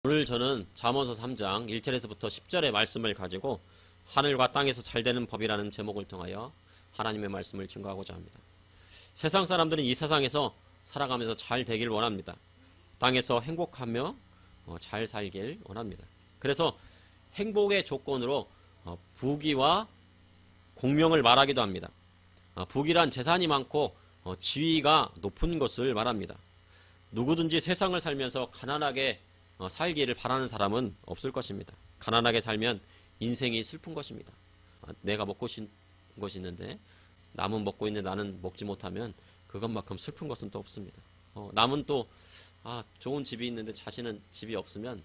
오늘 저는 잠언서 3장 1절에서부터 10절의 말씀을 가지고 하늘과 땅에서 잘 되는 법이라는 제목을 통하여 하나님의 말씀을 증거하고자 합니다. 세상 사람들은 이 세상에서 살아가면서 잘 되길 원합니다. 땅에서 행복하며 잘 살길 원합니다. 그래서 행복의 조건으로 부귀와 공명을 말하기도 합니다. 부귀란 재산이 많고 지위가 높은 것을 말합니다. 누구든지 세상을 살면서 가난하게 살기를 바라는 사람은 없을 것입니다. 가난하게 살면 인생이 슬픈 것입니다. 내가 먹고 싶은 것이 있는데 남은 먹고 있는데 나는 먹지 못하면 그것만큼 슬픈 것은 또 없습니다. 남은 또 좋은 집이 있는데 자신은 집이 없으면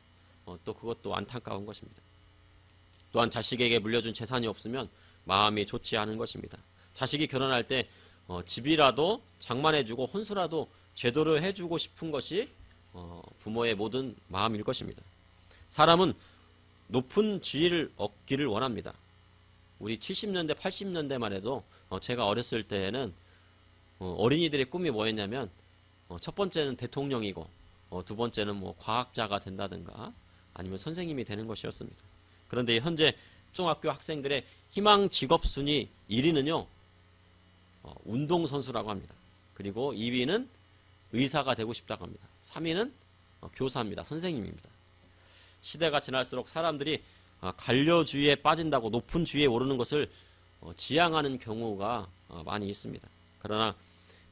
또 그것도 안타까운 것입니다. 또한 자식에게 물려준 재산이 없으면 마음이 좋지 않은 것입니다. 자식이 결혼할 때 집이라도 장만해주고 혼수라도 제대로 해주고 싶은 것이 부모의 모든 마음일 것입니다. 사람은 높은 지위를 얻기를 원합니다. 우리 70년대, 80년대만 해도 제가 어렸을 때에는 어린이들의 꿈이 뭐였냐면 첫 번째는 대통령이고 두 번째는 뭐 과학자가 된다든가 아니면 선생님이 되는 것이었습니다. 그런데 현재 중학교 학생들의 희망 직업 순위 1위는요 운동선수라고 합니다. 그리고 2위는 의사가 되고 싶다고 합니다. 3위는 교사입니다. 선생님입니다. 시대가 지날수록 사람들이 관료주의에 빠진다고 높은 주위에 오르는 것을 지향하는 경우가 많이 있습니다. 그러나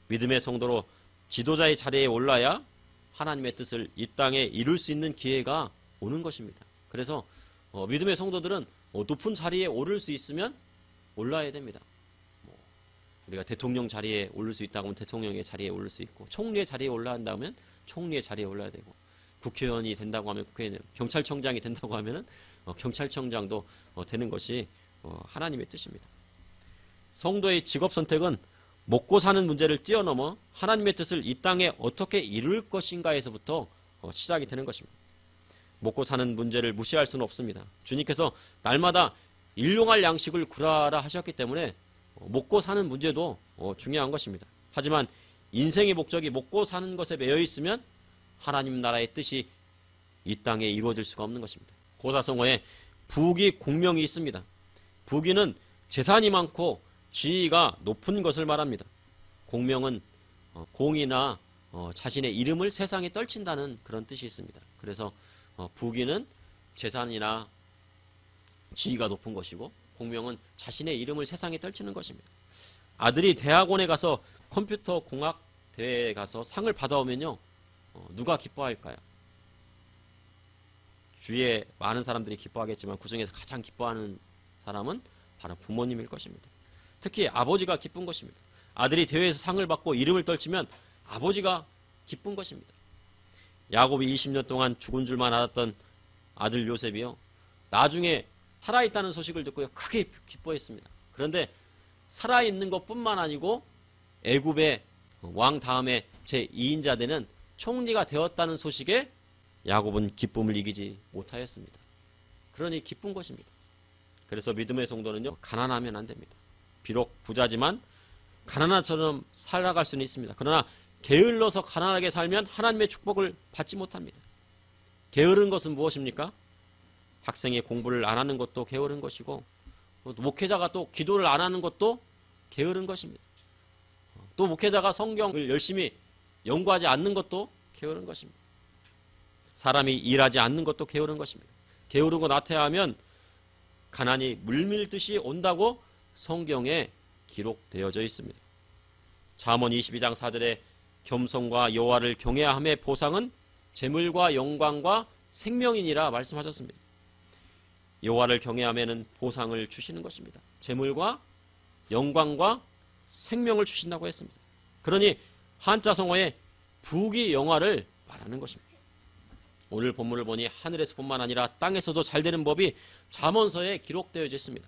믿음의 성도로 지도자의 자리에 올라야 하나님의 뜻을 이 땅에 이룰 수 있는 기회가 오는 것입니다. 그래서 믿음의 성도들은 높은 자리에 오를 수 있으면 올라야 됩니다. 우리가 대통령 자리에 오를 수 있다고 하면 대통령의 자리에 오를 수 있고, 총리의 자리에 올라야 한다면 총리의 자리에 올라야 되고, 국회의원이 된다고 하면 국회의원, 경찰청장이 된다고 하면 경찰청장도 되는 것이 하나님의 뜻입니다. 성도의 직업 선택은 먹고 사는 문제를 뛰어넘어 하나님의 뜻을 이 땅에 어떻게 이룰 것인가에서부터 시작이 되는 것입니다. 먹고 사는 문제를 무시할 수는 없습니다. 주님께서 날마다 일용할 양식을 구하라 하셨기 때문에 먹고 사는 문제도 중요한 것입니다. 하지만 인생의 목적이 먹고 사는 것에 매여 있으면 하나님 나라의 뜻이 이 땅에 이루어질 수가 없는 것입니다. 고사성어에 부귀 공명이 있습니다. 부귀는 재산이 많고 지위가 높은 것을 말합니다. 공명은 공이나 자신의 이름을 세상에 떨친다는 그런 뜻이 있습니다. 그래서 부귀는 재산이나 지위가 높은 것이고 공명은 자신의 이름을 세상에 떨치는 것입니다. 아들이 대학원에 가서 컴퓨터 공학 대회에 가서 상을 받아오면요 누가 기뻐할까요? 주위에 많은 사람들이 기뻐하겠지만 그 중에서 가장 기뻐하는 사람은 바로 부모님일 것입니다. 특히 아버지가 기쁜 것입니다. 아들이 대회에서 상을 받고 이름을 떨치면 아버지가 기쁜 것입니다. 야곱이 20년 동안 죽은 줄만 알았던 아들 요셉이요 나중에 살아있다는 소식을 듣고 크게 기뻐했습니다. 그런데 살아있는 것뿐만 아니고 애굽의 왕 다음에 제2인자 되는 총리가 되었다는 소식에 야곱은 기쁨을 이기지 못하였습니다. 그러니 기쁜 것입니다. 그래서 믿음의 성도는요 가난하면 안 됩니다. 비록 부자지만 가난한처럼 살아갈 수는 있습니다. 그러나 게을러서 가난하게 살면 하나님의 축복을 받지 못합니다. 게으른 것은 무엇입니까? 학생이 공부를 안 하는 것도 게으른 것이고 목회자가 또 기도를 안 하는 것도 게으른 것입니다. 또 목회자가 성경을 열심히 연구하지 않는 것도 게으른 것입니다. 사람이 일하지 않는 것도 게으른 것입니다. 게으르고 나태하면 가난이 물밀듯이 온다고 성경에 기록되어져 있습니다. 잠언 22장 4절에 겸손과 여호와를 경외함의 보상은 재물과 영광과 생명이니라 말씀하셨습니다. 여호와를 경외하면은 보상을 주시는 것입니다. 재물과 영광과 생명을 주신다고 했습니다. 그러니 한자성어에 부귀 영화를 말하는 것입니다. 오늘 본문을 보니 하늘에서뿐만 아니라 땅에서도 잘 되는 법이 잠언서에 기록되어져 있습니다.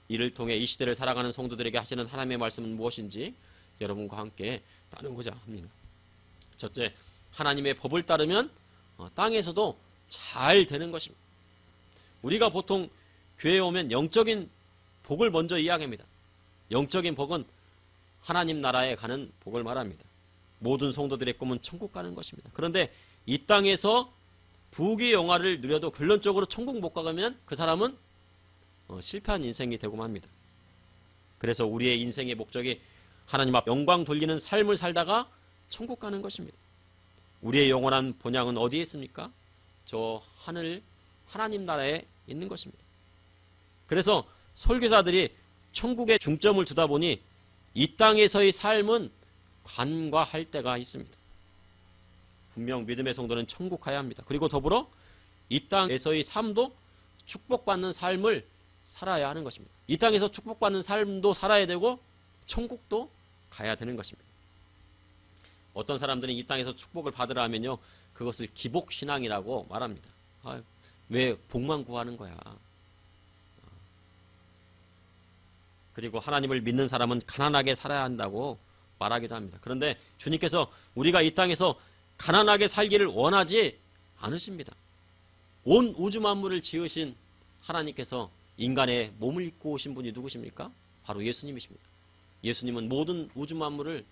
이를 통해 이 시대를 살아가는 성도들에게 하시는 하나님의 말씀은 무엇인지 여러분과 함께 나누고자 합니다. 첫째, 하나님의 법을 따르면 땅에서도 잘 되는 것입니다. 우리가 보통 교회에 오면 영적인 복을 먼저 이야기합니다. 영적인 복은 하나님 나라에 가는 복을 말합니다. 모든 성도들의 꿈은 천국 가는 것입니다. 그런데 이 땅에서 부귀 영화를 누려도 결론적으로 천국 못 가면 그 사람은 실패한 인생이 되고만 합니다. 그래서 우리의 인생의 목적이 하나님 앞 영광 돌리는 삶을 살다가 천국 가는 것입니다. 우리의 영원한 본향은 어디에 있습니까? 저 하늘 하나님 나라에 있는 것입니다. 그래서 설교사들이 천국에 중점을 두다 보니 이 땅에서의 삶은 관과할 때가 있습니다. 분명 믿음의 성도는 천국 가야 합니다. 그리고 더불어 이 땅에서의 삶도 축복받는 삶을 살아야 하는 것입니다. 이 땅에서 축복받는 삶도 살아야 되고 천국도 가야 되는 것입니다. 어떤 사람들은 이 땅에서 축복을 받으라 하면요, 그것을 기복신앙이라고 말합니다. 왜 복만 구하는 거야? 그리고 하나님을 믿는 사람은 가난하게 살아야 한다고 말하기도 합니다. 그런데 주님께서 우리가 이 땅에서 가난하게 살기를 원하지 않으십니다. 온 우주 만물을 지으신 하나님께서 인간의 몸을 입고 오신 분이 누구십니까? 바로 예수님이십니다. 예수님은 모든 우주 만물을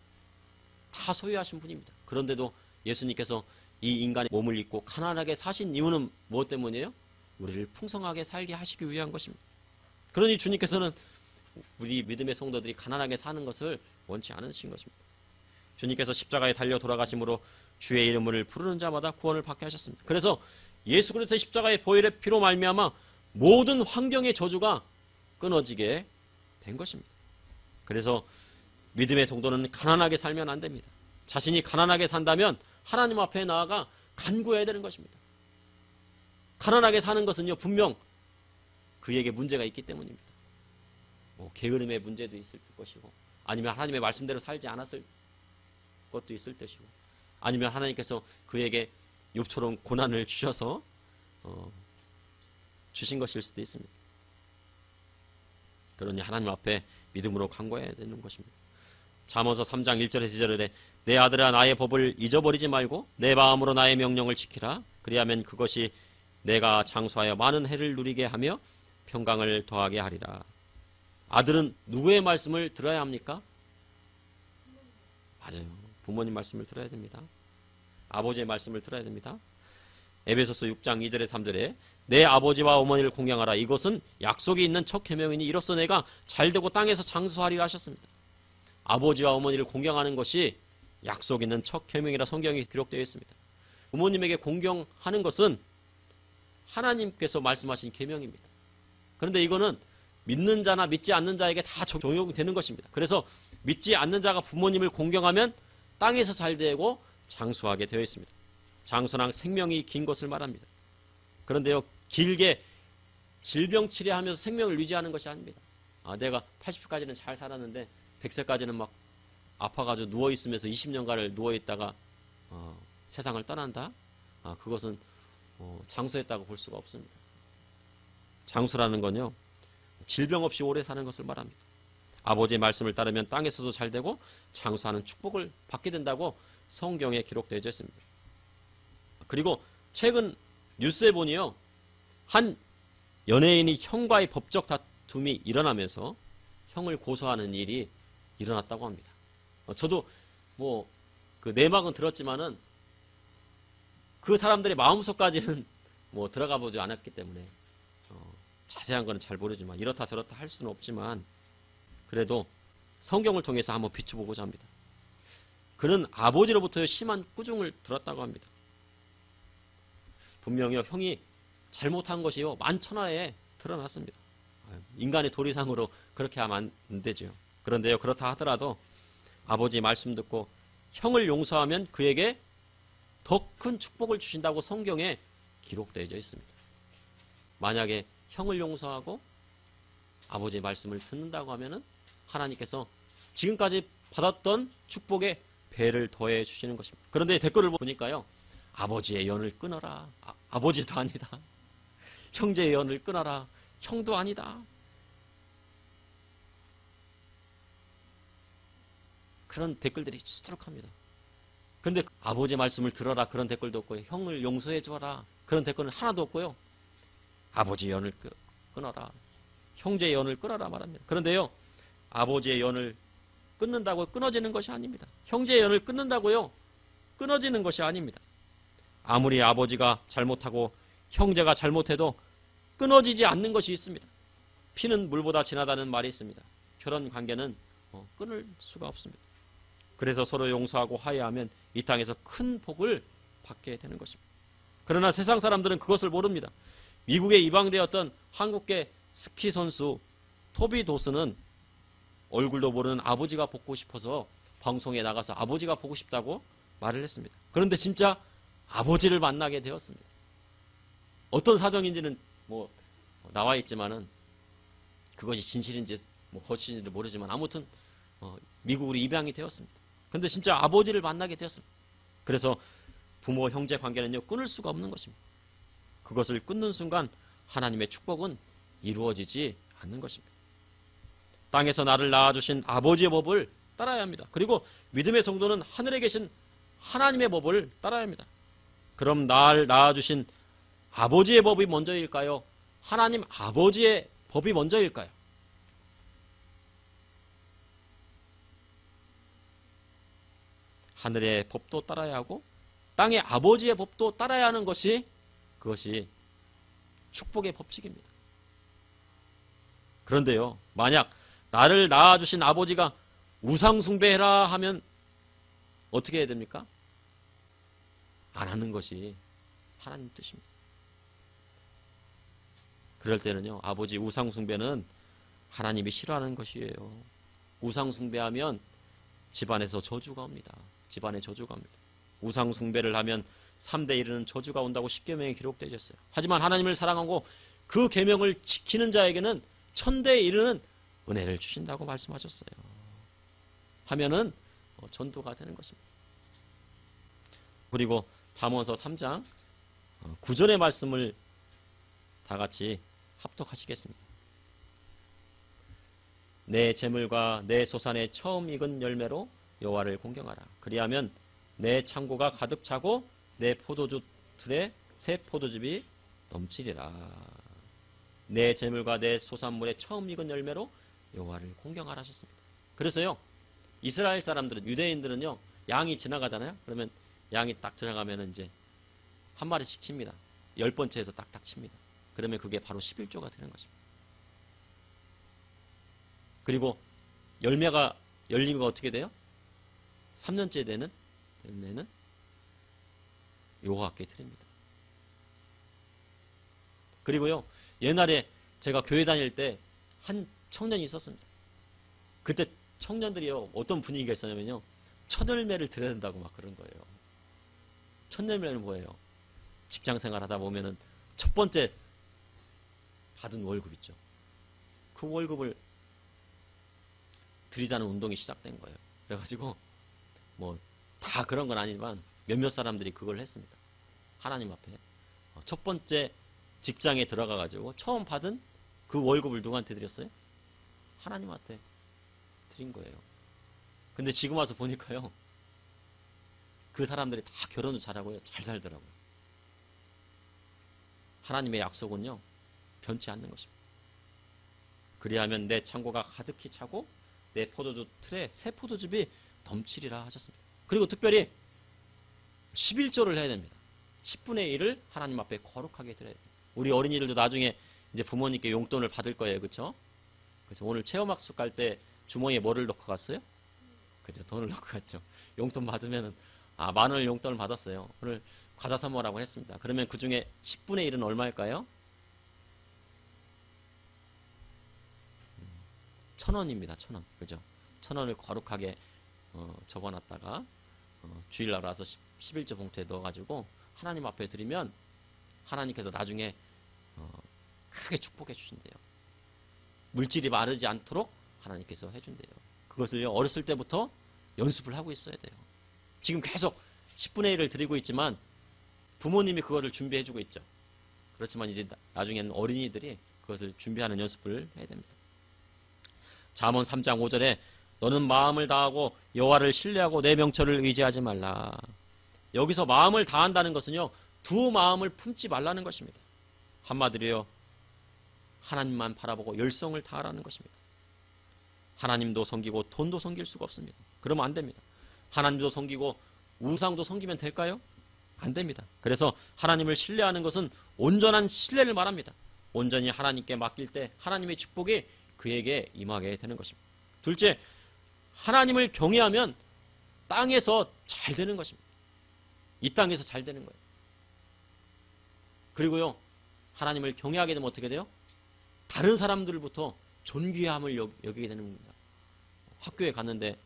다 소유하신 분입니다. 그런데도 예수님께서 이 인간의 몸을 입고 가난하게 사신 이유는 무엇 때문이에요? 우리를 풍성하게 살게 하시기 위한 것입니다. 그러니 주님께서는 우리 믿음의 성도들이 가난하게 사는 것을 원치 않으신 것입니다. 주님께서 십자가에 달려 돌아가심으로 주의 이름을 부르는 자마다 구원을 받게 하셨습니다. 그래서 예수 그리스도의 십자가의 보혈의 피로 말미암아 모든 환경의 저주가 끊어지게 된 것입니다. 그래서 믿음의 성도는 가난하게 살면 안 됩니다. 자신이 가난하게 산다면 하나님 앞에 나아가 간구해야 되는 것입니다. 가난하게 사는 것은요, 분명 그에게 문제가 있기 때문입니다. 게으름의 문제도 있을 것이고, 아니면 하나님의 말씀대로 살지 않았을 것도 있을 것이고, 아니면 하나님께서 그에게 욥처럼 고난을 주셔서 주신 것일 수도 있습니다. 그러니 하나님 앞에 믿음으로 간구해야 되는 것입니다. 잠언서 3장 1절에서 2절에 내 아들아 나의 법을 잊어버리지 말고 내 마음으로 나의 명령을 지키라. 그리하면 그것이 내가 장수하여 많은 해를 누리게 하며 평강을 더하게 하리라. 아들은 누구의 말씀을 들어야 합니까? 맞아요. 부모님 말씀을 들어야 됩니다. 아버지의 말씀을 들어야 됩니다. 에베소서 6장 2절에 3절에 내 아버지와 어머니를 공경하라. 이것은 약속이 있는 첫 계명이니 이로써 내가 잘되고 땅에서 장수하리라 하셨습니다. 아버지와 어머니를 공경하는 것이 약속 있는 첫 계명이라 성경이 기록되어 있습니다. 부모님에게 공경하는 것은 하나님께서 말씀하신 계명입니다. 그런데 이거는 믿는 자나 믿지 않는 자에게 다 적용되는 것입니다. 그래서 믿지 않는 자가 부모님을 공경하면 땅에서 잘되고 장수하게 되어 있습니다. 장수랑 생명이 긴 것을 말합니다. 그런데요, 길게 질병 치료하면서 생명을 유지하는 것이 아닙니다. 내가 80세까지는 잘 살았는데 100세까지는 막 아파가지고 누워있으면서 20년간을 누워있다가 세상을 떠난다? 그것은 장수했다고 볼 수가 없습니다. 장수라는 건요, 질병 없이 오래 사는 것을 말합니다. 아버지의 말씀을 따르면 땅에서도 잘되고 장수하는 축복을 받게 된다고 성경에 기록되어 있습니다. 그리고 최근 뉴스에 보니요, 한 연예인이 형과의 법적 다툼이 일어나면서 형을 고소하는 일이 일어났다고 합니다. 저도 그 내막은 들었지만은 그 사람들의 마음속까지는 들어가 보지 않았기 때문에 자세한 거는 잘 모르지만 이렇다 저렇다 할 수는 없지만 그래도 성경을 통해서 한번 비춰보고자 합니다. 그는 아버지로부터 심한 꾸중을 들었다고 합니다. 분명히 형이 잘못한 것이요 만천하에 드러났습니다. 인간의 도리상으로 그렇게 하면 안 되죠. 그런데요, 그렇다 하더라도 아버지의 말씀 듣고 형을 용서하면 그에게 더 큰 축복을 주신다고 성경에 기록되어 있습니다. 만약에 형을 용서하고 아버지의 말씀을 듣는다고 하면은 하나님께서 지금까지 받았던 축복에 배를 더해 주시는 것입니다. 그런데 댓글을 보니까요, 아버지의 연을 끊어라. 아버지도 아니다. 형제의 연을 끊어라. 형도 아니다. 그런 댓글들이 수두룩합니다. 그런데 아버지의 말씀을 들어라. 그런 댓글도 없고요. 형을 용서해 줘라. 그런 댓글은 하나도 없고요. 아버지의 연을 끊어라. 형제의 연을 끊어라 말합니다. 그런데요, 아버지의 연을 끊는다고 끊어지는 것이 아닙니다. 형제의 연을 끊는다고요, 끊어지는 것이 아닙니다. 아무리 아버지가 잘못하고 형제가 잘못해도 끊어지지 않는 것이 있습니다. 피는 물보다 진하다는 말이 있습니다. 혈연 관계는 끊을 수가 없습니다. 그래서 서로 용서하고 화해하면 이 땅에서 큰 복을 받게 되는 것입니다. 그러나 세상 사람들은 그것을 모릅니다. 미국에 이방되었던 한국계 스키 선수 토비 도스는 얼굴도 모르는 아버지가 보고 싶어서 방송에 나가서 아버지가 보고 싶다고 말을 했습니다. 그런데 진짜 아버지를 만나게 되었습니다. 어떤 사정인지는 나와 있지만은 그것이 진실인지 거짓인지 모르지만 아무튼 미국으로 입양이 되었습니다. 그런데 진짜 아버지를 만나게 되었습니다. 그래서 부모 형제 관계는요 끊을 수가 없는 것입니다. 그것을 끊는 순간 하나님의 축복은 이루어지지 않는 것입니다. 땅에서 나를 낳아주신 아버지의 법을 따라야 합니다. 그리고 믿음의 성도는 하늘에 계신 하나님의 법을 따라야 합니다. 그럼 나를 낳아주신 아버지의 법이 먼저일까요? 하나님 아버지의 법이 먼저일까요? 하늘의 법도 따라야 하고 땅의 아버지의 법도 따라야 하는 그것이 축복의 법칙입니다. 그런데요, 만약 나를 낳아주신 아버지가 우상숭배해라 하면 어떻게 해야 됩니까? 안 하는 것이 하나님 뜻입니다. 그럴 때는요, 아버지 우상숭배는 하나님이 싫어하는 것이에요. 우상숭배하면 집안에서 저주가 옵니다. 집안에 저주가 옵니다. 우상숭배를 하면 3대 이르는 저주가 온다고 십계명에 기록되어 있어요. 하지만 하나님을 사랑하고 그 계명을 지키는 자에게는 1000대에 이르는 은혜를 주신다고 말씀하셨어요. 하면은 전도가 되는 것입니다. 그리고 잠언서 3장 9절의 말씀을 다 같이 합독하시겠습니다. 내 재물과 내 소산의 처음 익은 열매로 여호와를 공경하라. 그리하면 내 창고가 가득 차고 내 포도주 틀에 새 포도즙이 넘치리라. 내 재물과 내 소산물의 처음 익은 열매로 여호와를 공경하라 하셨습니다. 그래서요, 이스라엘 사람들은, 유대인들은요, 양이 지나가잖아요. 그러면 양이 딱 지나가면 이제 한 마리씩 칩니다. 10번째에서 딱딱 칩니다. 그러면 그게 바로 11조가 되는 것입니다. 그리고 열매가 열리면 어떻게 돼요? 3년째 되는 열매는 여호와께 드립니다. 그리고요, 옛날에 제가 교회 다닐 때 한 청년이 있었습니다. 그때 청년들이요, 어떤 분위기가 있었냐면요, 첫 열매를 드려야 된다고 막 그런 거예요. 첫 열매는 뭐예요? 직장 생활 하다 보면은 첫 번째 받은 월급 있죠. 그 월급을 드리자는 운동이 시작된 거예요. 그래가지고 다 그런 건 아니지만 몇몇 사람들이 그걸 했습니다. 하나님 앞에 첫 번째 직장에 들어가가지고 처음 받은 그 월급을 누구한테 드렸어요? 하나님한테 드린 거예요. 근데 지금 와서 보니까요, 그 사람들이 다 결혼도 잘하고요, 잘 살더라고요. 하나님의 약속은요, 변치 않는 것입니다. 그리하면 내 창고가 가득히 차고 내 포도주 틀에 새 포도즙이 넘치리라 하셨습니다. 그리고 특별히 11조를 해야 됩니다. 10분의 1을 하나님 앞에 거룩하게 드려야 됩니다. 우리 어린이들도 나중에 이제 부모님께 용돈을 받을 거예요. 그렇죠? 그래서 오늘 체험학습 갈 때 주머니에 뭐를 넣고 갔어요? 그죠? 돈을 넣고 갔죠. 용돈 받으면은 10,000원을 용돈을 받았어요. 오늘 과자 선물하고 했습니다. 그러면 그 중에 10분의 1은 얼마일까요? 1,000원입니다. 1,000원. 그죠? 1,000원을 거룩하게 적어놨다가 주일날 와서 11조 봉투에 넣어가지고 하나님 앞에 드리면 하나님께서 나중에 크게 축복해 주신대요. 물질이 마르지 않도록 하나님께서 해준대요. 그것을요, 어렸을 때부터 연습을 하고 있어야 돼요. 지금 계속 10분의 1을 드리고 있지만 부모님이 그거를 준비해 주고 있죠. 그렇지만 이제 나중에는 어린이들이 그것을 준비하는 연습을 해야 됩니다. 잠언 3장 5절에 너는 마음을 다하고 여호와를 신뢰하고 내 명철을 의지하지 말라. 여기서 마음을 다한다는 것은요, 두 마음을 품지 말라는 것입니다. 한마디로요, 하나님만 바라보고 열성을 다하라는 것입니다. 하나님도 섬기고 돈도 섬길 수가 없습니다. 그러면 안 됩니다. 하나님도 섬기고 우상도 섬기면 될까요? 안 됩니다. 그래서 하나님을 신뢰하는 것은 온전한 신뢰를 말합니다. 온전히 하나님께 맡길 때 하나님의 축복이 그에게 임하게 되는 것입니다. 둘째, 하나님을 경외하면 땅에서 잘 되는 것입니다. 이 땅에서 잘 되는 거예요. 그리고요, 하나님을 경외하게 되면 어떻게 돼요? 다른 사람들부터 존귀함을 여기게 되는 겁니다. 학교에 갔는데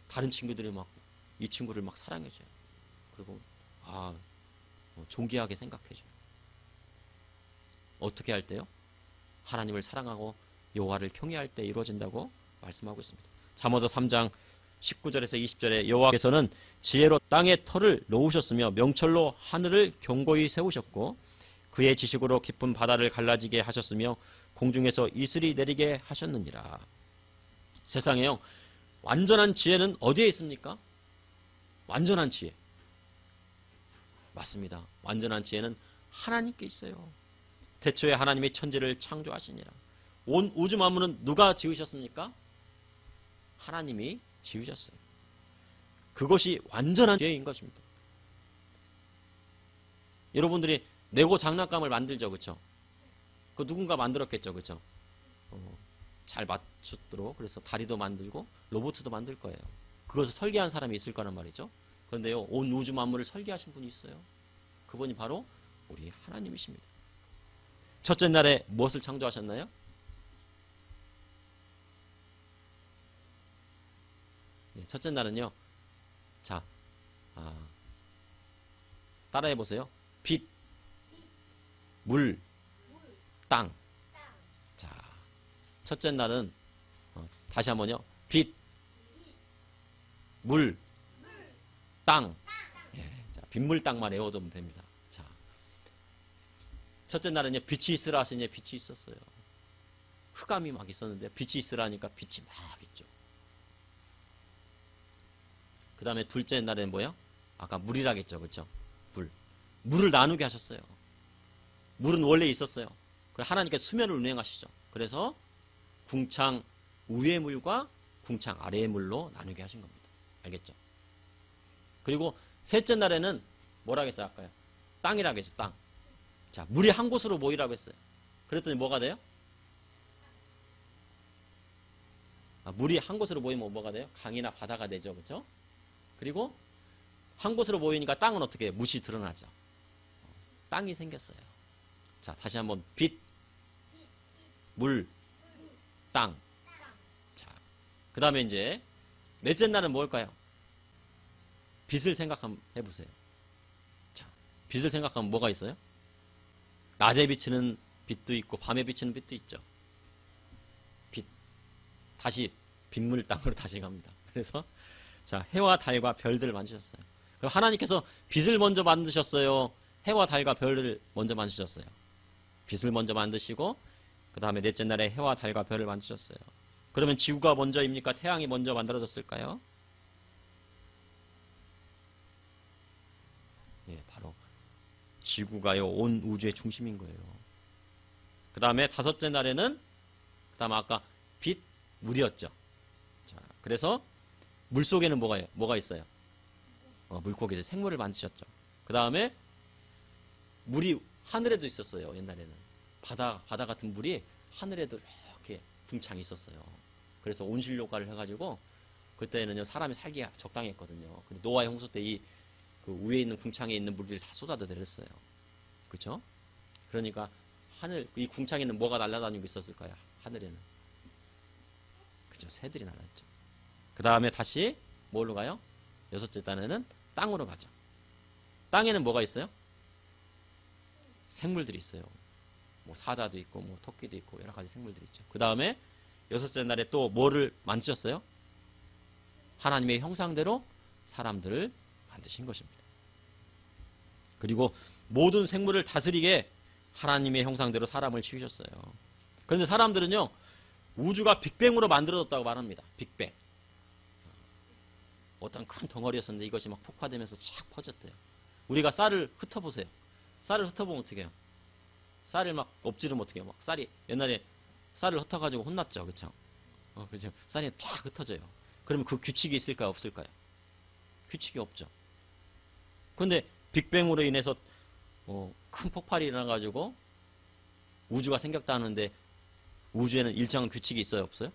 다른 친구들이 막 이 친구를 막 사랑해줘요. 그리고 존귀하게 생각해줘요. 어떻게 할 때요? 하나님을 사랑하고 여호와를 경외할 때 이루어진다고 말씀하고 있습니다. 잠언서 3장 19절에서 20절에 여호와께서는 지혜로 땅에 터를 놓으셨으며 명철로 하늘을 견고히 세우셨고 그의 지식으로 깊은 바다를 갈라지게 하셨으며 공중에서 이슬이 내리게 하셨느니라. 세상에요, 완전한 지혜는 어디에 있습니까? 완전한 지혜. 맞습니다. 완전한 지혜는 하나님께 있어요. 태초에 하나님이 천지를 창조하시니라. 온 우주 만물은 누가 지으셨습니까? 하나님이 지으셨어요. 그것이 완전한 지혜인 것입니다. 여러분들이 레고 장난감을 만들죠, 그렇죠? 그 누군가 만들었겠죠, 그렇죠? 잘 맞추도록 그래서 다리도 만들고 로봇도 만들 거예요. 그것을 설계한 사람이 있을 거란 말이죠. 그런데요, 온 우주 만물을 설계하신 분이 있어요. 그분이 바로 우리 하나님이십니다. 첫째 날에 무엇을 창조하셨나요? 네, 첫째 날은요, 자, 따라해 보세요. 빛, 물, 땅. 자, 첫째 날은 다시 한번요. 빛, 물, 땅. 예, 자, 빗물 땅만 외워두면 됩니다. 자, 첫째 날은요, 빛이 있으라 하시니 빛이 있었어요. 흑암이 막 있었는데 빛이 있으라니까 빛이 막 있죠. 그 다음에 둘째 날에는 뭐야? 아까 물이라겠죠, 그렇죠? 물을 나누게 하셨어요. 물은 원래 있었어요. 하나님께서 수면을 운행하시죠. 그래서 궁창 위의 물과 궁창 아래의 물로 나누게 하신 겁니다. 알겠죠? 그리고 셋째 날에는 뭐라고 했어요? 아까요? 땅이라고 했죠. 땅. 자, 물이 한 곳으로 모이라고 했어요. 그랬더니 뭐가 돼요? 물이 한 곳으로 모이면 뭐가 돼요? 강이나 바다가 되죠. 그렇죠? 그리고 한 곳으로 모이니까 땅은 어떻게 해요? 무시 드러나죠. 땅이 생겼어요. 자, 다시 한번 빛, 물, 땅. 자, 그 다음에 이제 넷째 날은 뭘까요? 빛을 생각해 보세요. 자, 빛을 생각하면 뭐가 있어요? 낮에 비치는 빛도 있고 밤에 비치는 빛도 있죠. 빛. 다시 빗물 땅으로 다시 갑니다. 그래서 자, 해와 달과 별들을 만드셨어요. 그럼 하나님께서 빛을 먼저 만드셨어요? 해와 달과 별을 먼저 만드셨어요? 빛을 먼저 만드시고 그 다음에 넷째 날에 해와 달과 별을 만드셨어요. 그러면 지구가 먼저입니까? 태양이 먼저 만들어졌을까요? 예, 바로 지구가요, 온 우주의 중심인 거예요. 그 다음에 다섯째 날에는 그 다음에 아까 빛, 물이었죠. 자, 그래서 물 속에는 뭐가 있어요? 물고기, 생물을 만드셨죠. 그 다음에 물이 하늘에도 있었어요. 옛날에는 바다 같은 물이 하늘에도 이렇게 궁창이 있었어요. 그래서 온실효과를 해가지고 그때는요, 사람이 살기가 적당했거든요. 근데 노아의 홍수 때 그 위에 있는 궁창에 있는 물들이 다 쏟아져 내렸어요. 그렇죠? 그러니까 이 궁창에는 뭐가 날아다니고 있었을까요? 하늘에는. 그죠? 새들이 날아다녔죠. 그 다음에 다시 뭘로 가요? 여섯째 날에는 땅으로 가죠. 땅에는 뭐가 있어요? 생물들이 있어요. 뭐 사자도 있고 뭐 토끼도 있고 여러 가지 생물들이 있죠. 그 다음에 여섯째 날에 또 뭐를 만드셨어요? 하나님의 형상대로 사람들을 만드신 것입니다. 그리고 모든 생물을 다스리게 하나님의 형상대로 사람을 지으셨어요. 그런데 사람들은요, 우주가 빅뱅으로 만들어졌다고 말합니다. 빅뱅. 어떤 큰 덩어리였었는데 이것이 막 폭파되면서 쫙 퍼졌대요. 우리가 쌀을 흩어보세요. 쌀을 흩어보면 어떻게 해요? 쌀을 막 엎지르면 어떻게 해요? 막 쌀이 옛날에 쌀을 흩어가지고 혼났죠, 그렇죠? 그죠? 쌀이 쫙 흩어져요. 그러면 그 규칙이 있을까요, 없을까요? 규칙이 없죠. 근데 빅뱅으로 인해서 큰 폭발이 일어나가지고 우주가 생겼다는데 우주에는 일정한 규칙이 있어요, 없어요?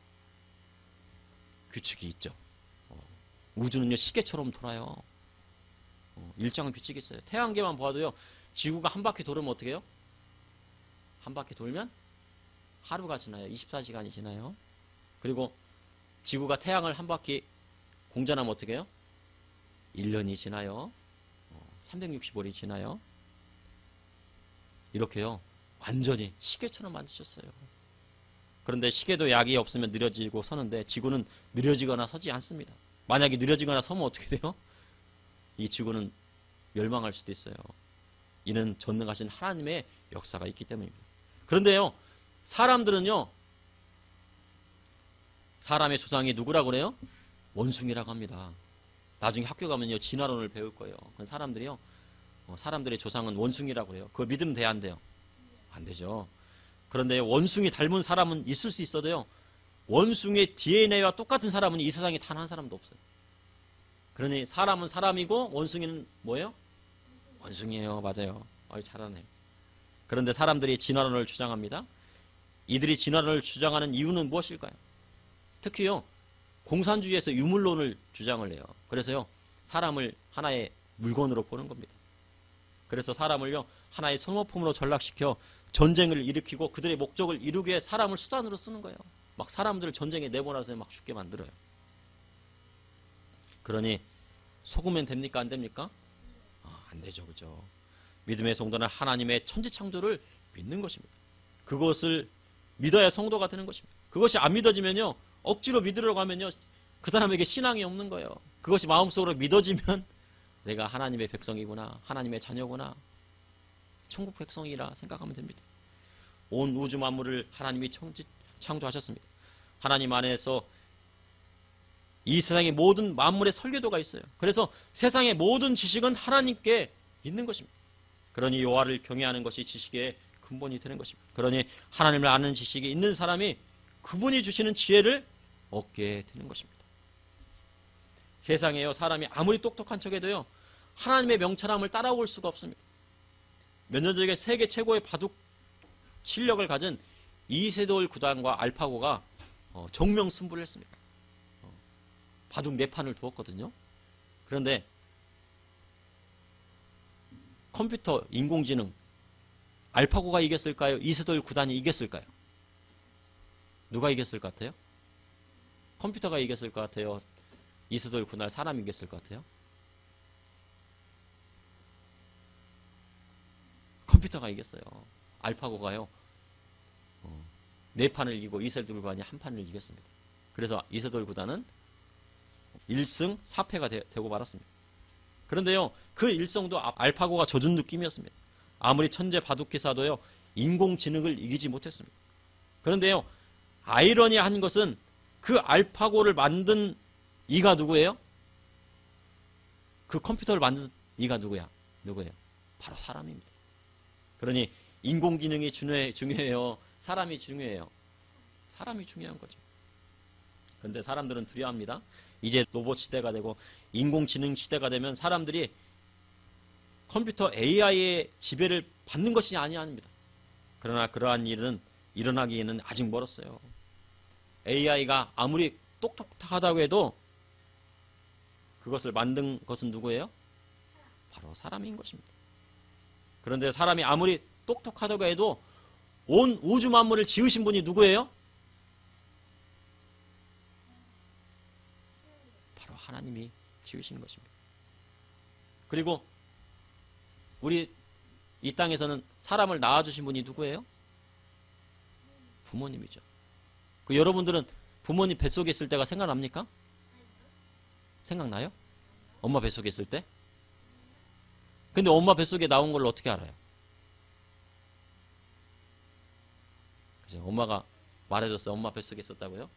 규칙이 있죠. 우주는요 시계처럼 돌아요. 일정한 규칙이 있어요. 태양계만 봐도요 지구가 한 바퀴 돌으면 어떻게 해요? 한 바퀴 돌면 하루가 지나요. 24시간이 지나요. 그리고 지구가 태양을 한 바퀴 공전하면 어떻게 해요? 1년이 지나요. 365일이 지나요. 이렇게요. 완전히 시계처럼 만드셨어요. 그런데 시계도 약이 없으면 느려지고 서는데 지구는 느려지거나 서지 않습니다. 만약에 느려지거나 서면 어떻게 돼요? 이 지구는 멸망할 수도 있어요. 이는 전능하신 하나님의 역사가 있기 때문입니다. 그런데요. 사람들은요. 사람의 조상이 누구라고 그래요? 원숭이라고 합니다. 나중에 학교 가면요. 진화론을 배울 거예요. 그건 사람들이요. 사람들의 조상은 원숭이라고 해요. 그걸 믿으면 돼요? 안 돼요? 안 되죠. 그런데 원숭이 닮은 사람은 있을 수 있어도요. 원숭이의 DNA와 똑같은 사람은 이 세상에 단 한 사람도 없어요. 그러니 사람은 사람이고 원숭이는 뭐예요? 원숭이에요. 맞아요. 잘하네요. 그런데 사람들이 진화론을 주장합니다. 이들이 진화론을 주장하는 이유는 무엇일까요? 특히요. 공산주의에서 유물론을 주장을 해요. 그래서요. 사람을 하나의 물건으로 보는 겁니다. 그래서 사람을요. 하나의 소모품으로 전락시켜 전쟁을 일으키고 그들의 목적을 이루기 위해 사람을 수단으로 쓰는 거예요. 막 사람들을 전쟁에 내보내서 막 죽게 만들어요. 그러니 속으면 됩니까? 안 됩니까? 안 되죠. 그죠? 믿음의 성도는 하나님의 천지창조를 믿는 것입니다. 그것을 믿어야 성도가 되는 것입니다. 그것이 안 믿어지면요. 억지로 믿으려고 하면요. 그 사람에게 신앙이 없는 거예요. 그것이 마음속으로 믿어지면 내가 하나님의 백성이구나. 하나님의 자녀구나. 천국 백성이라 생각하면 됩니다. 온 우주 만물을 하나님이 창조하셨습니다. 하나님 안에서 이 세상의 모든 만물의 설계도가 있어요. 그래서 세상의 모든 지식은 하나님께 있는 것입니다. 그러니 여호와를 경외하는 것이 지식의 근본이 되는 것입니다. 그러니 하나님을 아는 지식이 있는 사람이 그분이 주시는 지혜를 얻게 되는 것입니다. 세상에요. 사람이 아무리 똑똑한 척해도요. 하나님의 명철함을 따라올 수가 없습니다. 몇 년 전에 세계 최고의 바둑 실력을 가진 이세돌 구단과 알파고가 정명 승부를 했습니다. 바둑 4판을 두었거든요. 그런데 컴퓨터, 인공지능 알파고가 이겼을까요? 이세돌 구단이 이겼을까요? 누가 이겼을 것 같아요? 컴퓨터가 이겼을 것 같아요? 이세돌 구단 사람이 이겼을 것 같아요? 컴퓨터가 이겼어요. 알파고가요. 4판을 이기고 이세돌 구단이 1판을 이겼습니다. 그래서 이세돌 구단은 1승 4패가 되고 말았습니다. 그런데요. 그 1승도 알파고가 져준 느낌이었습니다. 아무리 천재 바둑 기사도요. 인공지능을 이기지 못했습니다. 그런데요. 아이러니한 것은 그 알파고를 만든 이가 누구예요? 그 컴퓨터를 만든 이가 누구예요? 바로 사람입니다. 그러니 인공지능이 중요해요? 사람이 중요해요? 사람이 중요한 거죠. 그런데 사람들은 두려워합니다. 이제 로봇 시대가 되고 인공지능 시대가 되면 사람들이 컴퓨터 AI의 지배를 받는 것이 아니합니다. 그러나 그러한 일은 일어나기에는 아직 멀었어요. AI가 아무리 똑똑하다고 해도 그것을 만든 것은 누구예요? 바로 사람인 것입니다. 그런데 사람이 아무리 똑똑하다고 해도 온 우주 만물을 지으신 분이 누구예요? 바로 하나님이 지으시는 것입니다. 그리고 우리 이 땅에서는 사람을 낳아주신 분이 누구예요? 부모님이죠. 여러분들은 부모님 뱃속에 있을 때가 생각납니까? 생각나요? 엄마 뱃속에 있을 때? 근데 엄마 뱃속에 나온 걸 어떻게 알아요? 그죠? 엄마가 말해줬어요. 엄마 뱃속에 있었다고요?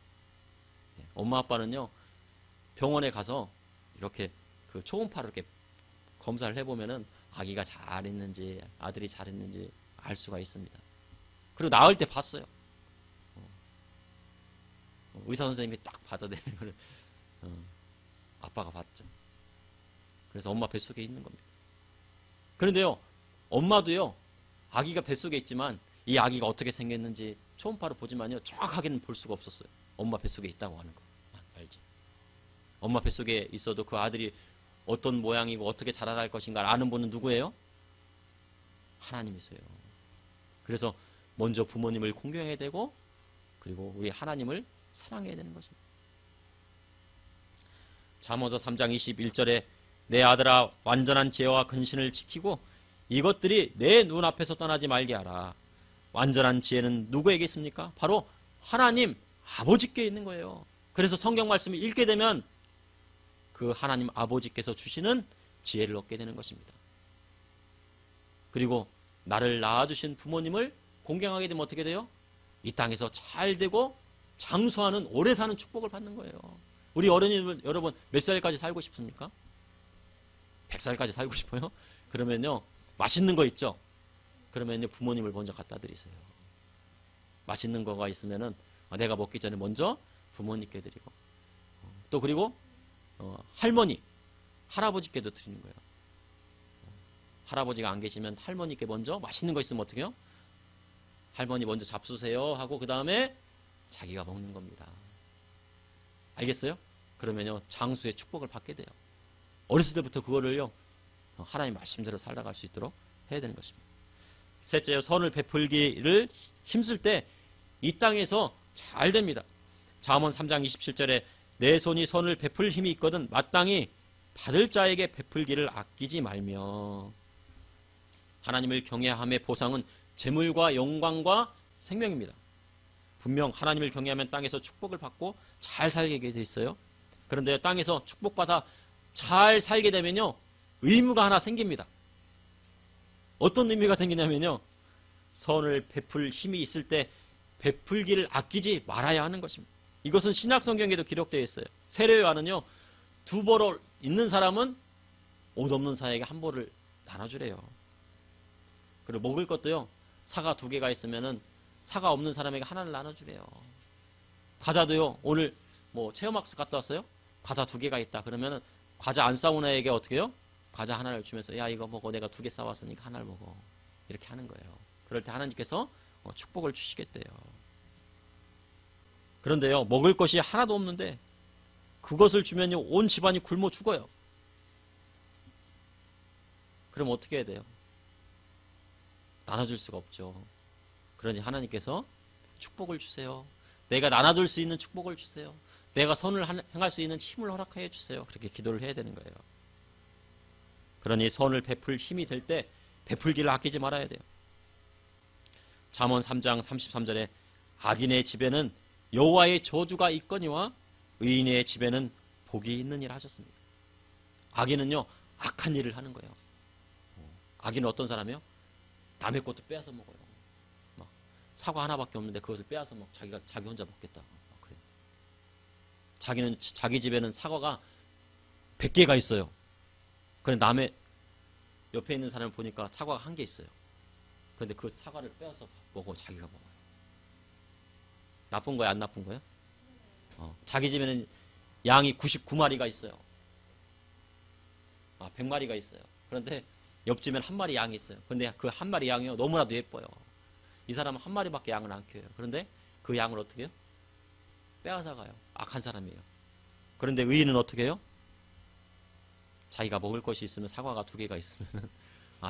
엄마 아빠는요. 병원에 가서 이렇게 그 초음파로 이렇게 검사를 해보면은 아기가 잘 있는지 아들이 잘 있는지 알 수가 있습니다. 그리고 낳을 때 봤어요. 의사 선생님이 딱 받아내는 걸 아빠가 봤죠. 그래서 엄마 뱃속에 있는 겁니다. 그런데요, 엄마도요, 아기가 뱃속에 있지만 이 아기가 어떻게 생겼는지 초음파로 보지만요, 정확하게는 볼 수가 없었어요. 엄마 뱃속에 있다고 하는 거. 알지? 엄마 뱃속에 있어도 그 아들이 어떤 모양이고 어떻게 자라날 것인가 아는 분은 누구예요? 하나님이세요. 그래서 먼저 부모님을 공경해야 되고, 그리고 우리 하나님을 사랑해야 되는 것입니다. 잠언서 3장 21절에 내 아들아 완전한 지혜와 근신을 지키고 이것들이 내 눈앞에서 떠나지 말게 하라. 완전한 지혜는 누구에게 있습니까? 바로 하나님 아버지께 있는 거예요. 그래서 성경 말씀을 읽게 되면 그 하나님 아버지께서 주시는 지혜를 얻게 되는 것입니다. 그리고 나를 낳아주신 부모님을 공경하게 되면 어떻게 돼요? 이 땅에서 잘 되고 장수하는 오래 사는 축복을 받는 거예요. 우리 어린이들 여러분 몇 살까지 살고 싶습니까? 100살까지 살고 싶어요? 그러면요, 맛있는 거 있죠? 그러면요, 부모님을 먼저 갖다 드리세요. 맛있는 거가 있으면은 내가 먹기 전에 먼저 부모님께 드리고, 또 그리고 할머니, 할아버지께도 드리는 거예요. 할아버지가 안 계시면 할머니께 먼저 맛있는 거 있으면 어떻게 해요? 할머니 먼저 잡수세요 하고 그 다음에 자기가 먹는 겁니다. 알겠어요? 그러면요, 장수의 축복을 받게 돼요. 어렸을 때부터 그거를요, 하나님 말씀대로 살아갈 수 있도록 해야 되는 것입니다. 셋째요, 선을 베풀기를 힘쓸 때 이 땅에서 잘 됩니다. 잠언 3장 27절에 내 손이 선을 베풀 힘이 있거든 마땅히 받을 자에게 베풀기를 아끼지 말며. 하나님을 경외함의 보상은 재물과 영광과 생명입니다. 분명 하나님을 경외하면 땅에서 축복을 받고 잘 살게 돼 있어요. 그런데 땅에서 축복받아 잘 살게 되면요, 의무가 하나 생깁니다. 어떤 의미가 생기냐면요, 선을 베풀 힘이 있을 때 베풀기를 아끼지 말아야 하는 것입니다. 이것은 신약 성경에도 기록되어 있어요. 세례요한은요, 2벌 있는 사람은 옷 없는 사람에게 1벌을 나눠주래요. 그리고 먹을 것도요, 사과 2개가 있으면은 사과 없는 사람에게 하나를 나눠주래요. 과자도요, 오늘 뭐 체험학습 갔다 왔어요? 과자 2개가 있다. 그러면은 과자 안 싸운 애에게 어떻게 해요? 과자 하나를 주면서 야 이거 먹어, 내가 2개 싸왔으니까 하나를 먹어, 이렇게 하는 거예요. 그럴 때 하나님께서 축복을 주시겠대요. 그런데요, 먹을 것이 하나도 없는데 그것을 주면요, 온 집안이 굶어 죽어요. 그럼 어떻게 해야 돼요? 나눠줄 수가 없죠. 그러니 하나님께서 축복을 주세요. 내가 나눠줄 수 있는 축복을 주세요. 내가 선을 행할 수 있는 힘을 허락해 주세요. 그렇게 기도를 해야 되는 거예요. 그러니 선을 베풀 힘이 될 때 베풀기를 아끼지 말아야 돼요. 잠언 3장 33절에 악인의 집에는 여호와의 저주가 있거니와 의인의 집에는 복이 있느니라 하셨습니다. 악인은요, 악한 일을 하는 거예요. 악인은 어떤 사람이요? 남의 것도 빼앗아 먹어요. 막 사과 하나밖에 없는데 그것을 빼앗아 먹고 자기 혼자 먹겠다. 그래요. 자기는 자기 집에는 사과가 100개가 있어요. 그런데 남의 옆에 있는 사람을 보니까 사과가 1개 있어요. 그런데 그 사과를 빼앗아 먹고 자기가 먹어요. 나쁜 거야, 안 나쁜 거야? 자기 집에는 양이 99마리가 있어요. 100마리가 있어요. 그런데 옆집에는 1마리 양이 있어요. 그런데 그 1마리 양이요, 너무나도 예뻐요. 이 사람은 1마리밖에 양을 안 키워요. 그런데 그 양을 어떻게 해요? 빼앗아 가요. 악한 사람이에요. 그런데 의인은 어떻게 해요? 자기가 먹을 것이 있으면 사과가 2개가 있으면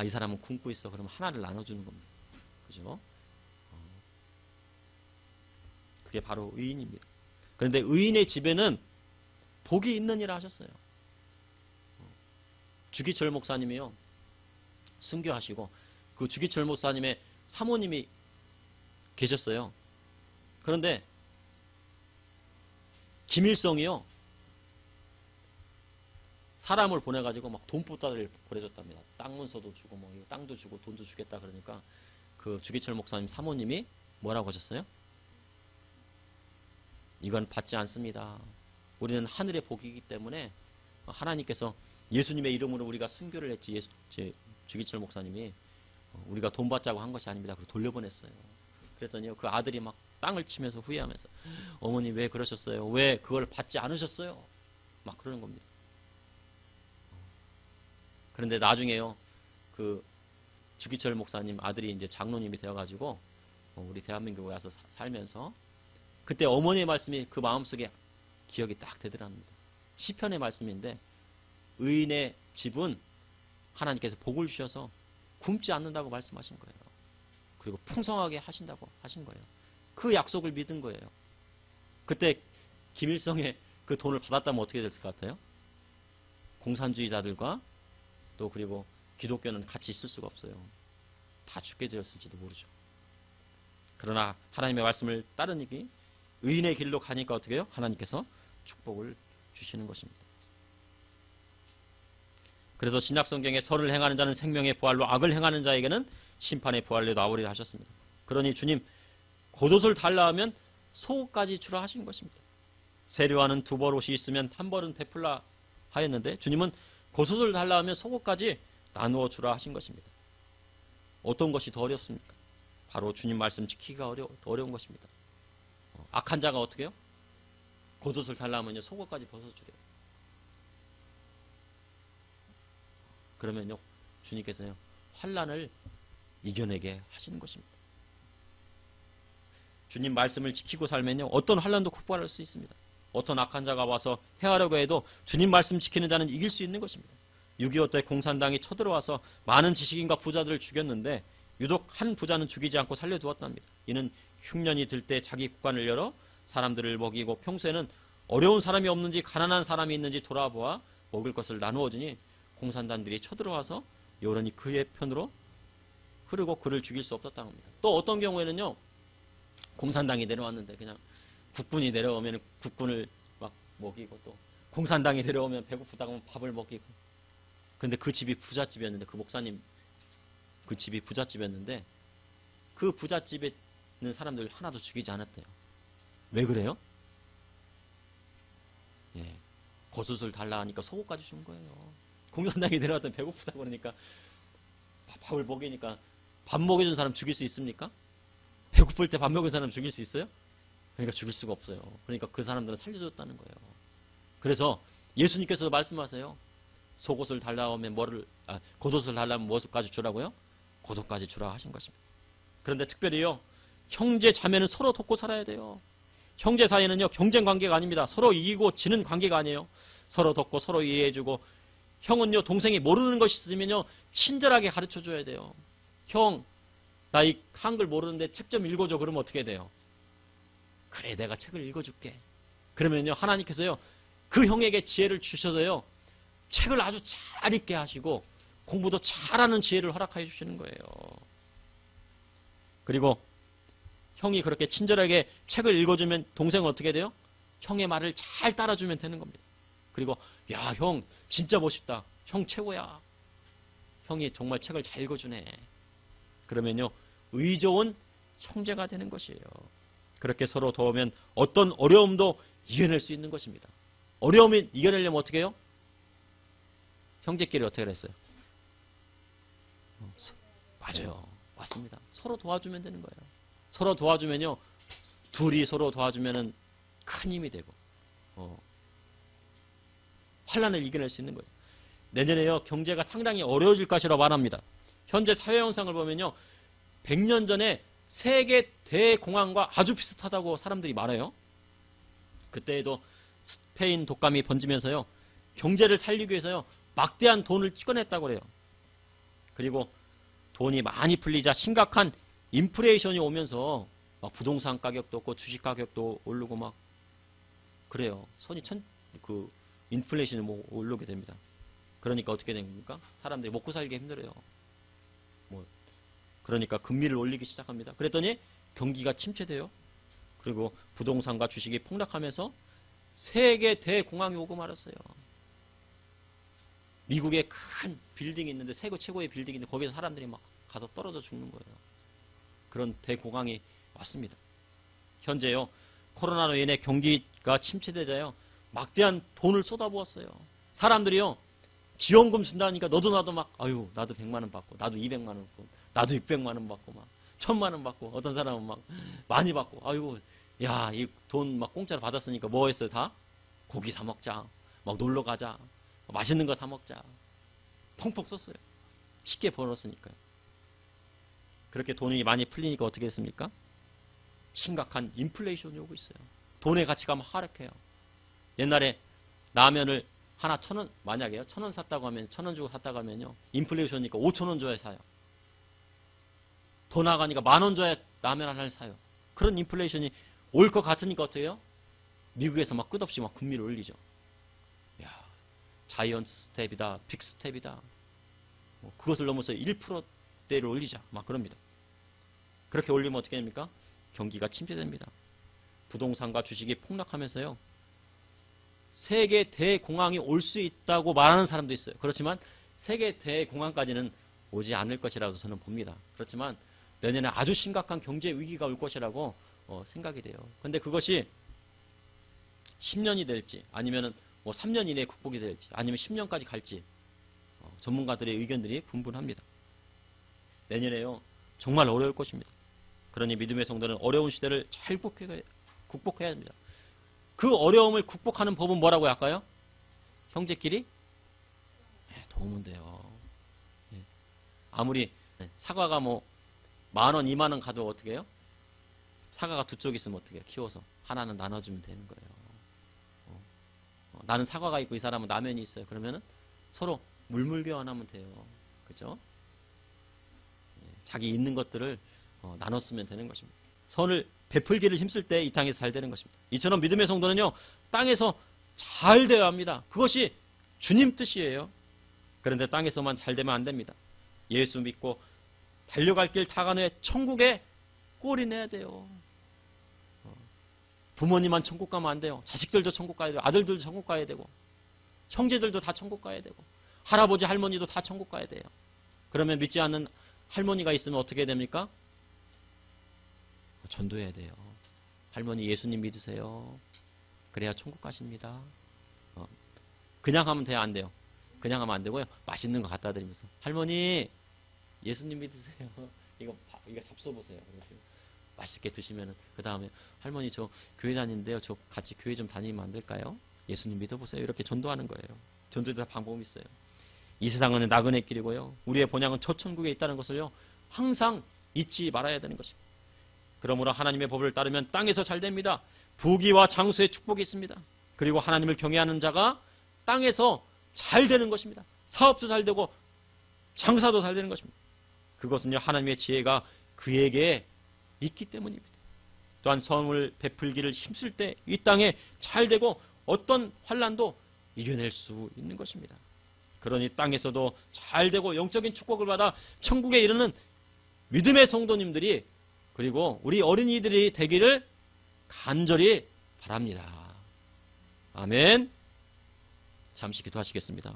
이 사람은 굶고 있어. 그러면 하나를 나눠주는 겁니다. 그죠? 그게 바로 의인입니다. 그런데 의인의 집에는 복이 있느니라 하셨어요. 주기철 목사님이요, 순교하시고 그 주기철 목사님의 사모님이 계셨어요. 그런데 김일성이요, 사람을 보내가지고 막 돈보따리를 보내줬답니다. 땅 문서도 주고 뭐 땅도 주고 돈도 주겠다 그러니까 그 주기철 목사님 사모님이 뭐라고 하셨어요? 이건 받지 않습니다. 우리는 하늘의 복이기 때문에 하나님께서 예수님의 이름으로 우리가 순교를 했지, 주기철 목사님이 우리가 돈 받자고 한 것이 아닙니다. 그리고 돌려보냈어요. 그랬더니 그 아들이 막 땅을 치면서 후회하면서 어머니 왜 그러셨어요? 왜 그걸 받지 않으셨어요? 막 그러는 겁니다. 그런데 나중에요, 그 주기철 목사님 아들이 이제 장로님이 되어가지고 우리 대한민국에 와서 살면서 그때 어머니의 말씀이 그 마음속에 기억이 딱 되더랍니다. 시편의 말씀인데 의인의 집은 하나님께서 복을 주셔서 굶지 않는다고 말씀하신 거예요. 그리고 풍성하게 하신다고 하신 거예요. 그 약속을 믿은 거예요. 그때 김일성의 그 돈을 받았다면 어떻게 됐을 것 같아요? 공산주의자들과 또 그리고 기독교는 같이 있을 수가 없어요. 다 죽게 되었을지도 모르죠. 그러나 하나님의 말씀을 따르니 의인의 길로 가니까 어떻게 해요? 하나님께서 축복을 주시는 것입니다. 그래서 신약성경에 선을 행하는 자는 생명의 부활로 악을 행하는 자에게는 심판의 부활로 나오리라 하셨습니다. 그러니 주님 겉옷을 달라 하면 속옷까지 주라 하신 것입니다. 세류하는 두 벌 옷이 있으면 한 벌은 베풀라 하였는데 주님은 겉옷을 달라 하면 속옷까지 나누어 주라 하신 것입니다. 어떤 것이 더 어렵습니까? 바로 주님 말씀 지키기가 어려운 것입니다. 악한 자가 어떻게 해요? 겉옷을 달라 하면요 속옷까지 벗어주래요. 그러면요 주님께서요 환난을 이겨내게 하시는 것입니다. 주님 말씀을 지키고 살면요 어떤 환난도 극복할 수 있습니다. 어떤 악한 자가 와서 해하려고 해도 주님 말씀 지키는 자는 이길 수 있는 것입니다. 6.25 때 공산당이 쳐들어와서 많은 지식인과 부자들을 죽였는데 유독 한 부자는 죽이지 않고 살려두었답니다. 이는 흉년이 들 때 자기 국관을 열어 사람들을 먹이고 평소에는 어려운 사람이 없는지 가난한 사람이 있는지 돌아보아 먹을 것을 나누어 주니 공산당들이 쳐들어와서 여론이 그의 편으로 흐르고 그를 죽일 수 없었다는 겁니다. 또 어떤 경우에는요 공산당이 내려왔는데 그냥 국군이 내려오면 국군을 막 먹이고 또 공산당이 내려오면 배고프다고 하면 밥을 먹이고 근데 그 집이 부잣집이었는데 그 목사님 그 집이 부잣집이었는데 그 부잣집에 있는 사람들 하나도 죽이지 않았대요. 왜 그래요? 예, 겉옷을 달라 하니까 속옷까지 준 거예요. 공산당이 내려왔더니 배고프다고 그러니까 밥을 먹이니까 밥 먹여준 사람 죽일 수 있습니까? 배고플 때 밥 먹은 사람 죽일 수 있어요? 그러니까 죽일 수가 없어요. 그러니까 그 사람들은 살려줬다는 거예요. 그래서 예수님께서도 말씀하세요. 속옷을 달라 하면 겉옷을 달라 하면 무엇까지 주라고요? 겉옷까지 주라 하신 것입니다. 그런데 특별히요 형제 자매는 서로 돕고 살아야 돼요. 형제 사이는요 경쟁 관계가 아닙니다. 서로 이기고 지는 관계가 아니에요. 서로 돕고 서로 이해해주고 형은요 동생이 모르는 것이 있으면요 친절하게 가르쳐줘야 돼요. 형 나 이 한글 모르는데 책 좀 읽어줘. 그러면 어떻게 돼요? 그래 내가 책을 읽어줄게. 그러면요 하나님께서요 그 형에게 지혜를 주셔서요 책을 아주 잘 읽게 하시고 공부도 잘하는 지혜를 허락해 주시는 거예요. 그리고 형이 그렇게 친절하게 책을 읽어주면 동생은 어떻게 돼요? 형의 말을 잘 따라주면 되는 겁니다. 그리고 야, 형 진짜 멋있다. 형 최고야. 형이 정말 책을 잘 읽어주네. 그러면요 의좋은 형제가 되는 것이에요. 그렇게 서로 도우면 어떤 어려움도 이겨낼 수 있는 것입니다. 어려움을 이겨내려면 어떻게 해요? 형제끼리 어떻게 했어요? 맞아요. 맞습니다. 서로 도와주면 되는 거예요. 서로 도와주면요 둘이 서로 도와주면은 큰 힘이 되고 환난을 이겨낼 수 있는 거죠. 내년에요 경제가 상당히 어려워질 것이라고 말합니다. 현재 사회 현상을 보면요 100년 전에 세계 대공황과 아주 비슷하다고 사람들이 말해요. 그때에도 스페인 독감이 번지면서요 경제를 살리기 위해서요 막대한 돈을 찍어냈다고 그래요. 그리고 돈이 많이 풀리자 심각한 인플레이션이 오면서 막 부동산 가격도 없고 주식 가격도 오르고 막 그래요. 인플레이션이 오르게 됩니다. 그러니까 어떻게 됩니까? 사람들이 먹고 살기 힘들어요. 그러니까 금리를 올리기 시작합니다. 그랬더니 경기가 침체돼요. 그리고 부동산과 주식이 폭락하면서 세계 대공황이 오고 말았어요. 미국에 큰 빌딩이 있는데 세계 최고의 빌딩인데 거기서 사람들이 막 가서 떨어져 죽는 거예요. 그런 대공황이 왔습니다. 현재요 코로나로 인해 경기가 침체되자요 막대한 돈을 쏟아부었어요. 사람들이요 지원금 준다니까 너도 나도 막 아유 나도 100만 원 받고 나도 200만 원 받고 나도 600만 원 받고 막 1000만 원 받고 어떤 사람은 막 많이 받고 아이고 야 이 돈 막 공짜로 받았으니까 뭐 했어요 다? 고기 사 먹자 막 놀러 가자 맛있는 거 사 먹자 펑펑 썼어요. 쉽게 벌었으니까요. 그렇게 돈이 많이 풀리니까 어떻게 됐습니까? 심각한 인플레이션이 오고 있어요. 돈의 가치가 막 하락해요. 옛날에 라면을 하나 1,000원, 만약에요 1,000원 샀다고 하면 1,000원 주고 샀다고 하면요 인플레이션이니까 5,000원 줘야 사요. 더 나가니까 10,000원 줘야 라면 하나를 사요. 그런 인플레이션이 올 것 같으니까 어떻게 해요? 미국에서 막 끝없이 막 금리를 올리죠. 야, 자이언트 스텝이다, 빅 스텝이다. 그것을 넘어서 1%대를 올리자. 막 그럽니다. 그렇게 올리면 어떻게 됩니까? 경기가 침체됩니다. 부동산과 주식이 폭락하면서요. 세계 대공황이 올 수 있다고 말하는 사람도 있어요. 그렇지만 세계 대공황까지는 오지 않을 것이라고 저는 봅니다. 그렇지만 내년에 아주 심각한 경제 위기가 올 것이라고 생각이 돼요. 그런데 그것이 10년이 될지 아니면 뭐 3년 이내에 극복이 될지 아니면 10년까지 갈지 전문가들의 의견들이 분분합니다. 내년에요. 정말 어려울 것입니다. 그러니 믿음의 성도는 어려운 시대를 잘 극복해야 합니다. 그 어려움을 극복하는 법은 뭐라고 할까요? 형제끼리 도우면 돼요. 아무리 사과가 뭐 10,000원, 20,000원 가도 어떻게 해요? 사과가 2쪽 있으면 어떻게 해요? 키워서 하나는 나눠주면 되는 거예요. 나는 사과가 있고 이 사람은 라면이 있어요. 그러면은 서로 물물교환하면 돼요. 그죠? 자기 있는 것들을 나눴으면 되는 것입니다. 선을 베풀기를 힘쓸 때 이 땅에서 잘 되는 것입니다. 이처럼 믿음의 성도는요, 땅에서 잘 되어야 합니다. 그것이 주님 뜻이에요. 그런데 땅에서만 잘 되면 안 됩니다. 예수 믿고 달려갈 길 다 간 후에 천국에 꼴이 내야 돼요. 부모님만 천국 가면 안 돼요. 자식들도 천국 가야 되고, 아들들도 천국 가야 되고, 형제들도 다 천국 가야 되고, 할아버지 할머니도 다 천국 가야 돼요. 그러면 믿지 않는 할머니가 있으면 어떻게 됩니까? 전도해야 돼요. 할머니 예수님 믿으세요. 그래야 천국 가십니다. 그냥 하면 돼요? 안 돼요? 그냥 하면 안 되고요. 맛있는 거 갖다 드리면서 할머니 예수님 믿으세요. 이거 잡숴보세요. 맛있게 드시면은 그 다음에 할머니 저 교회 다니는데요. 저 같이 교회 좀 다니면 안 될까요? 예수님 믿어보세요. 이렇게 전도하는 거예요. 전도에 다 방법이 있어요. 이 세상은 나그네 길이고요. 우리의 본향은 저 천국에 있다는 것을요. 항상 잊지 말아야 되는 것입니다. 그러므로 하나님의 법을 따르면 땅에서 잘 됩니다. 부귀와 장수의 축복이 있습니다. 그리고 하나님을 경외하는 자가 땅에서 잘 되는 것입니다. 사업도 잘 되고 장사도 잘 되는 것입니다. 그것은요 하나님의 지혜가 그에게 있기 때문입니다. 또한 선을 베풀기를 힘쓸 때 이 땅에 잘 되고 어떤 환난도 이겨낼 수 있는 것입니다. 그러니 땅에서도 잘 되고 영적인 축복을 받아 천국에 이르는 믿음의 성도님들이 그리고 우리 어린이들이 되기를 간절히 바랍니다. 아멘. 잠시 기도하시겠습니다.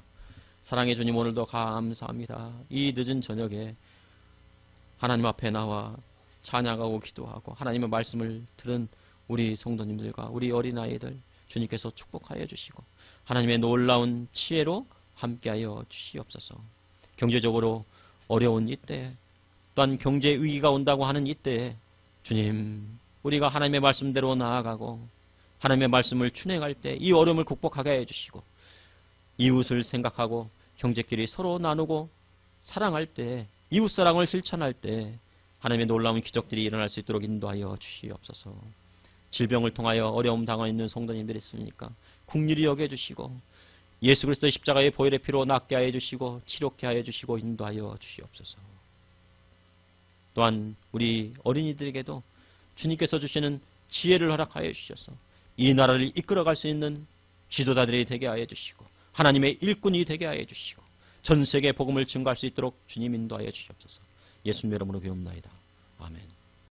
사랑의 주님, 오늘도 감사합니다. 이 늦은 저녁에 하나님 앞에 나와 찬양하고 기도하고 하나님의 말씀을 들은 우리 성도님들과 우리 어린아이들 주님께서 축복하여 주시고 하나님의 놀라운 지혜로 함께하여 주시옵소서. 경제적으로 어려운 이때 또한 경제 위기가 온다고 하는 이때에 주님, 우리가 하나님의 말씀대로 나아가고 하나님의 말씀을 준행할 때 이 어려움을 극복하게 해주시고 이웃을 생각하고 형제끼리 서로 나누고 사랑할 때 이웃사랑을 실천할 때 하나님의 놀라운 기적들이 일어날 수 있도록 인도하여 주시옵소서. 질병을 통하여 어려움 당하고 있는 성도님들이 있으니까 긍휼히 여겨주시고 예수 그리스도의 십자가의 보혈의 피로 낫게 하여 주시고 치료케 하여 주시고 인도하여 주시옵소서. 또한 우리 어린이들에게도 주님께서 주시는 지혜를 허락하여 주셔서 이 나라를 이끌어갈 수 있는 지도자들이 되게 하여 주시고 하나님의 일꾼이 되게 하여 주시고 전 세계 복음을 증거할 수 있도록 주님 인도하여 주시옵소서. 예수님 이름으로 기도합나이다. 아멘.